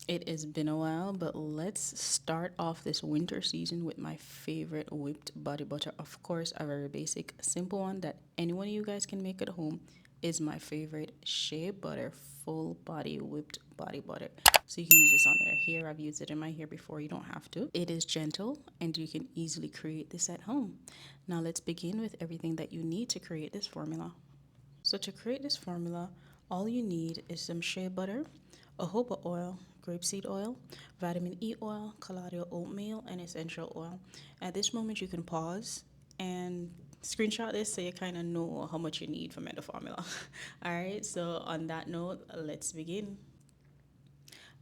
It has been a while, but let's start off this winter season with my favorite whipped body butter. Of course, a very basic, simple one that any one of you guys can make at home is my favorite Shea Butter full body whipped body butter. So you can use this on your hair. I've used it in my hair before. You don't have to. It is gentle and you can easily create this at home. Now let's begin with everything that you need to create this formula. So to create this formula, all you need is some shea butter, jojoba oil, grapeseed oil, vitamin E oil, colloidal oatmeal, and essential oil. At this moment, you can pause and screenshot this so you kind of know how much you need for the formula. All right, so on that note, let's begin.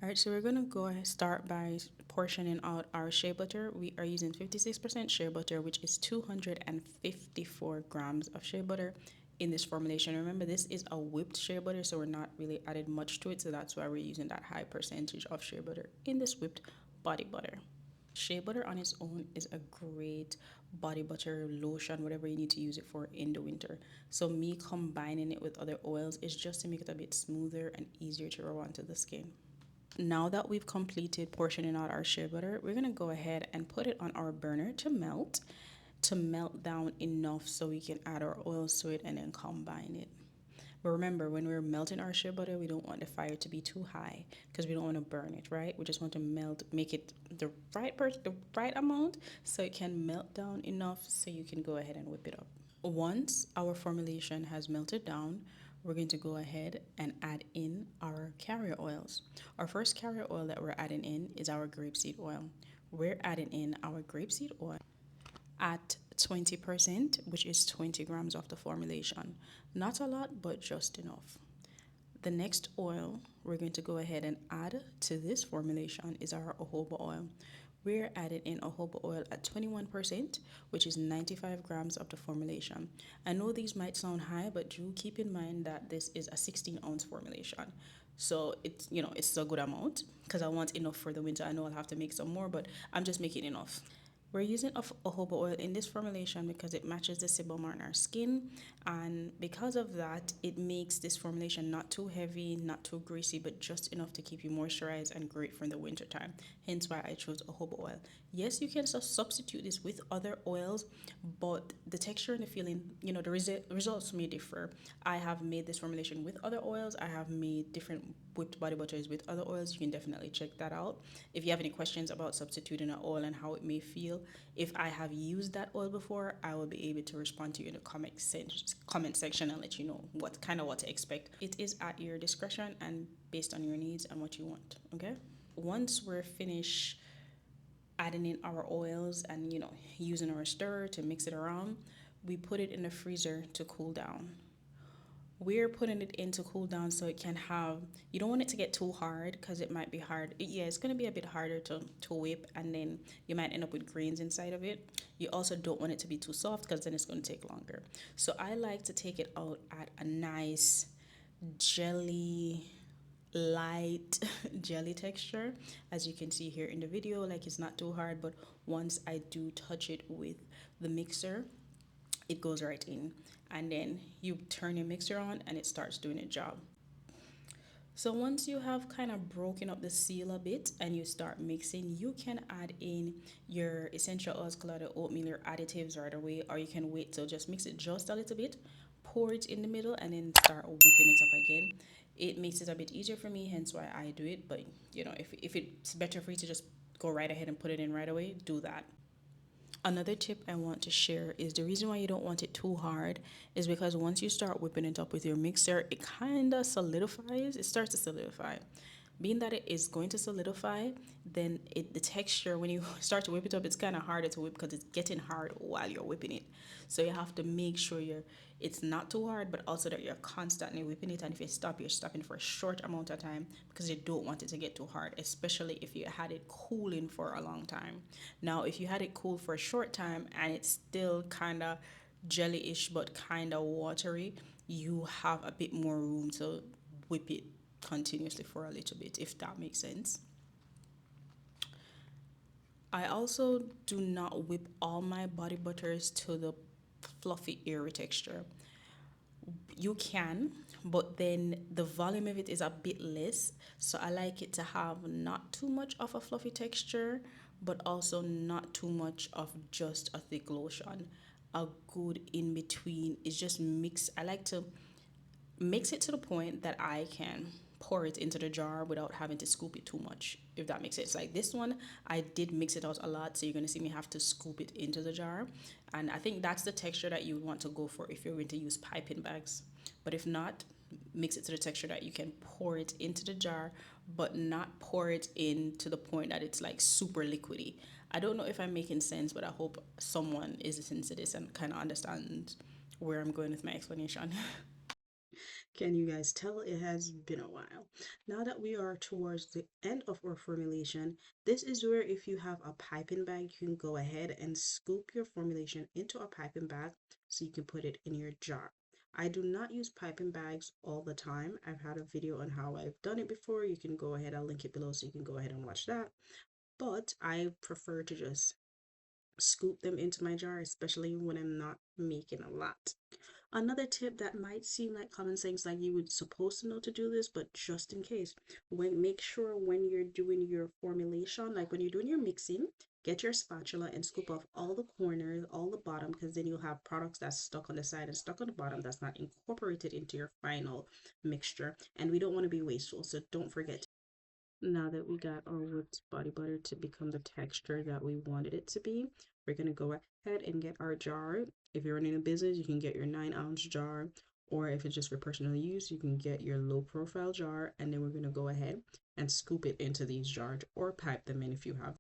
All right, so we're gonna go ahead start by portioning out our shea butter. We are using 56% shea butter, which is 254 grams of shea butter in this formulation. Remember, this is a whipped shea butter, so we're not really added much to it, so that's why we're using that high percentage of shea butter in this whipped body butter. Shea butter on its own is a great body butter lotion, whatever you need to use it for in the winter. So me combining it with other oils is just to make it a bit smoother and easier to rub onto the skin. Now that we've completed portioning out our shea butter, we're gonna go ahead and put it on our burner to melt down enough so we can add our oils to it and then combine it. But remember, when we're melting our shea butter, we don't want the fire to be too high because we don't want to burn it, right? We just want to melt, make it the right amount so it can melt down enough so you can go ahead and whip it up. Once our formulation has melted down, we're going to go ahead and add in our carrier oils. Our first carrier oil that we're adding in is our grapeseed oil. We're adding in our grapeseed oil at 20%, which is 20 grams of the formulation. Not a lot, but just enough. The next oil we're going to go ahead and add to this formulation is our jojoba oil. We're adding in jojoba oil at 21%, which is 95 grams of the formulation. I know these might sound high, but do keep in mind that this is a 16-ounce formulation. So it's a good amount because I want enough for the winter. I know I'll have to make some more, but I'm just making enough. We're using jojoba oil in this formulation because it matches the sebum on our skin, and because of that, it makes this formulation not too heavy, not too greasy, but just enough to keep you moisturized and great for the winter time. Hence why I chose jojoba oil. Yes, you can substitute this with other oils, but the texture and the feeling, the results may differ. I have made this formulation with other oils. I have made different whipped body butters with other oils. You can definitely check that out. If you have any questions about substituting an oil and how it may feel, if I have used that oil before, I will be able to respond to you in the comment section and let you know what to expect. It is at your discretion and based on your needs and what you want. Okay. Once we're finished adding in our oils and using our stirrer to mix it around, we put it in the freezer to cool down. We're putting it in to cool down so it can have, you don't want it to get too hard because it might be hard. Yeah, it's going to be a bit harder to whip, and then you might end up with grains inside of it. You also don't want it to be too soft because then it's going to take longer. So I like to take it out at a nice jelly light jelly texture, as you can see here in the video. Like, it's not too hard, but once I do touch it with the mixer, it goes right in, and then you turn your mixer on and it starts doing its job. So once you have kind of broken up the seal a bit and you start mixing, you can add in your essential oils, colloidal oatmeal, your additives right away, or you can wait till just mix it just a little bit, pour it in the middle, and then start whipping it up again. It makes it a bit easier for me, hence why I do it. But if it's better for you to just go right ahead and put it in right away, do that. Another tip I want to share is the reason why you don't want it too hard is because once you start whipping it up with your mixer, it kind of solidifies. It starts to solidify. Being that it is going to solidify, then the texture, when you start to whip it up, it's kind of harder to whip because it's getting hard while you're whipping it. So you have to make sure it's not too hard, but also that you're constantly whipping it. And if you stop, you're stopping for a short amount of time because you don't want it to get too hard, especially if you had it cooling for a long time. Now, if you had it cool for a short time and it's still kind of jelly-ish but kind of watery, you have a bit more room to whip it continuously for a little bit, if that makes sense. I also do not whip all my body butters to the fluffy, airy texture. You can, but then the volume of it is a bit less. So I like it to have not too much of a fluffy texture, but also not too much of just a thick lotion. A good in between is just mix. I like to mix it to the point that I can pour it into the jar without having to scoop it too much, if that makes sense. Like this one, I did mix it out a lot, so you're gonna see me have to scoop it into the jar. And I think that's the texture that you would want to go for if you're going to use piping bags. But if not, mix it to the texture that you can pour it into the jar, but not pour it in to the point that it's like super liquidy. I don't know if I'm making sense, but I hope someone is listening to this and kind of understands where I'm going with my explanation. Can you guys tell it has been a while? Now that we are towards the end of our formulation, this is where if you have a piping bag, you can go ahead and scoop your formulation into a piping bag so you can put it in your jar. I do not use piping bags all the time. I've had a video on how I've done it before. You can go ahead, I'll link it below so you can go ahead and watch that. But I prefer to just scoop them into my jar, especially when I'm not making a lot. Another tip that might seem like common sense, like you would supposed to know to do this, but just in case, make sure when you're doing your formulation, like when you're doing your mixing, get your spatula and scoop off all the corners, all the bottom, because then you'll have products that's stuck on the side and stuck on the bottom that's not incorporated into your final mixture. And we don't want to be wasteful, so don't forget. Now that we got our whipped body butter to become the texture that we wanted it to be, we're going to go ahead and get our jar. If you're running a business, you can get your 9-ounce jar, or if it's just for personal use, you can get your low profile jar, and then we're going to go ahead and scoop it into these jars or pipe them in if you have.